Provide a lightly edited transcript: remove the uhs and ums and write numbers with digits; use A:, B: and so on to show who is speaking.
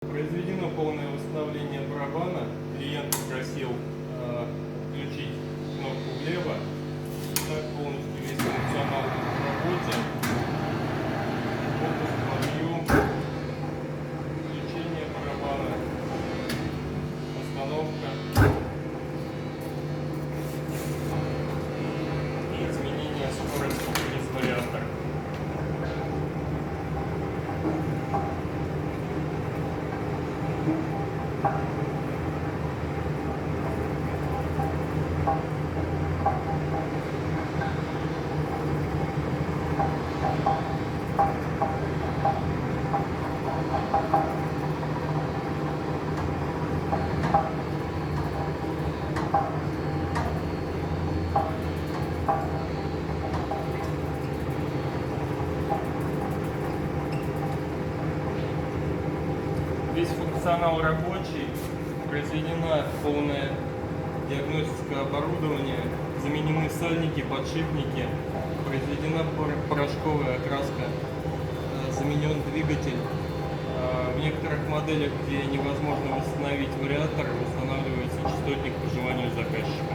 A: Произведено полное восстановление барабана. Клиент попросил включить кнопку влево. Так полностью весь функционал в работе. Вот установлю. Включение барабана. Установка. И изменение скорости через вариатор. Весь функционал рабочий, произведена полная диагностика оборудования, заменены сальники, подшипники, произведена порошковая окраска, заменен двигатель. В некоторых моделях, где невозможно восстановить вариатор, устанавливается частотник по желанию заказчика.